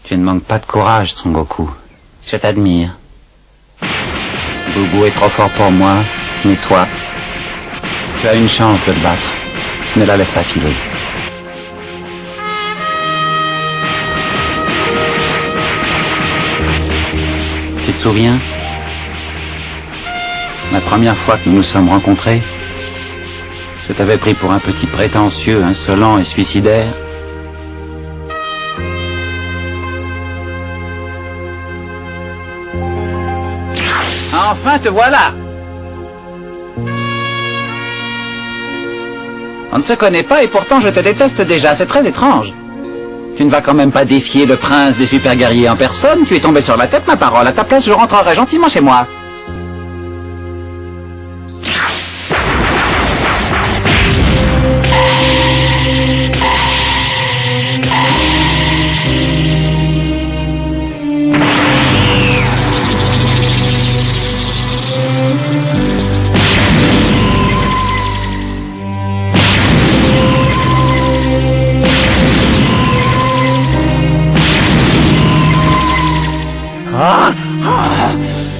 Tu ne manques pas de courage, Son Goku. Je t'admire. Boubou est trop fort pour moi, mais toi, tu as une chance de le battre. Ne la laisse pas filer. Tu te souviens? La première fois que nous nous sommes rencontrés, je t'avais pris pour un petit prétentieux, insolent et suicidaire. Enfin, te voilà! On ne se connaît pas et pourtant je te déteste déjà, c'est très étrange. Tu ne vas quand même pas défier le prince des super guerriers en personne, tu es tombé sur la tête, ma parole. À ta place, je rentrerai gentiment chez moi.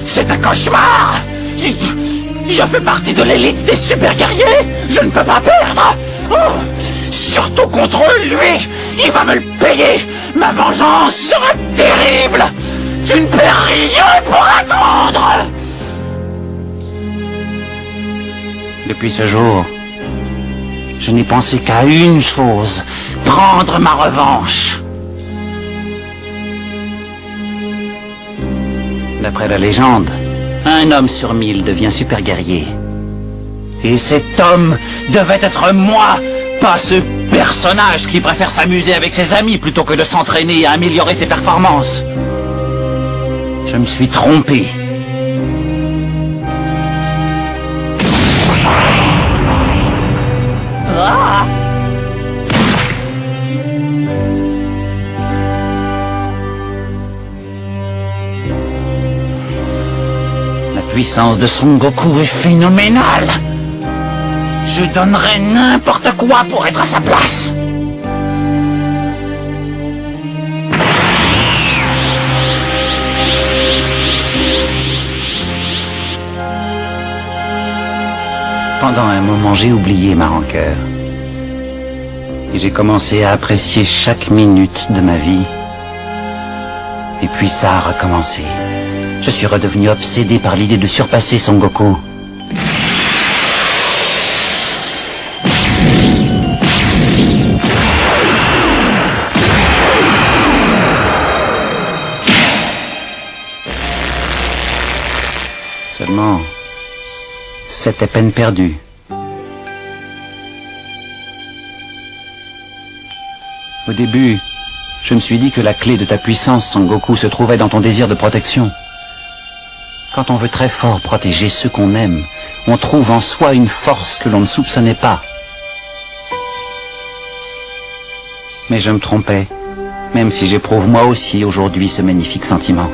C'est un cauchemar! Je fais partie de l'élite des super guerriers! Je ne peux pas perdre! Surtout contre lui! Il va me le payer! Ma vengeance sera terrible! Tu ne perds rien pour attendre! Depuis ce jour, je n'ai pensé qu'à une chose, prendre ma revanche. D'après la légende, un homme sur 1000 devient super guerrier. Et cet homme devait être moi, pas ce personnage qui préfère s'amuser avec ses amis plutôt que de s'entraîner à améliorer ses performances. Je me suis trompé. Ah! La puissance de Son Goku est phénoménale. Je donnerais n'importe quoi pour être à sa place. Pendant un moment, j'ai oublié ma rancœur. Et j'ai commencé à apprécier chaque minute de ma vie. Et puis ça a recommencé. Je suis redevenu obsédé par l'idée de surpasser Son Goku. Seulement, c'était peine perdue. Au début, je me suis dit que la clé de ta puissance, Son Goku, se trouvait dans ton désir de protection. Quand on veut très fort protéger ceux qu'on aime, on trouve en soi une force que l'on ne soupçonnait pas. Mais je me trompais, même si j'éprouve moi aussi aujourd'hui ce magnifique sentiment.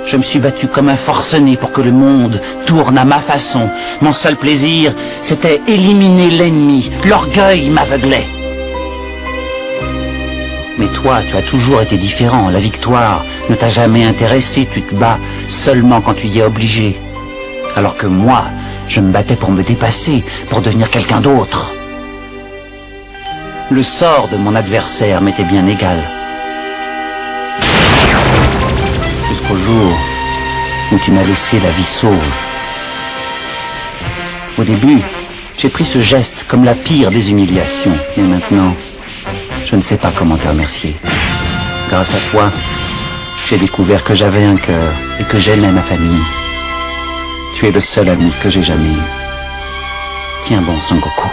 Je me suis battu comme un forcené pour que le monde tourne à ma façon. Mon seul plaisir, c'était éliminer l'ennemi. L'orgueil m'aveuglait. Mais toi, tu as toujours été différent. La victoire ne t'a jamais intéressé. Tu te bats seulement quand tu y es obligé. Alors que moi, je me battais pour me dépasser, pour devenir quelqu'un d'autre. Le sort de mon adversaire m'était bien égal. Jusqu'au jour où tu m'as laissé la vie sauve. Au début, j'ai pris ce geste comme la pire des humiliations. Mais maintenant, je ne sais pas comment te remercier. Grâce à toi, j'ai découvert que j'avais un cœur et que j'aimais ma famille. Tu es le seul ami que j'ai jamais eu. Tiens bon, Son Goku.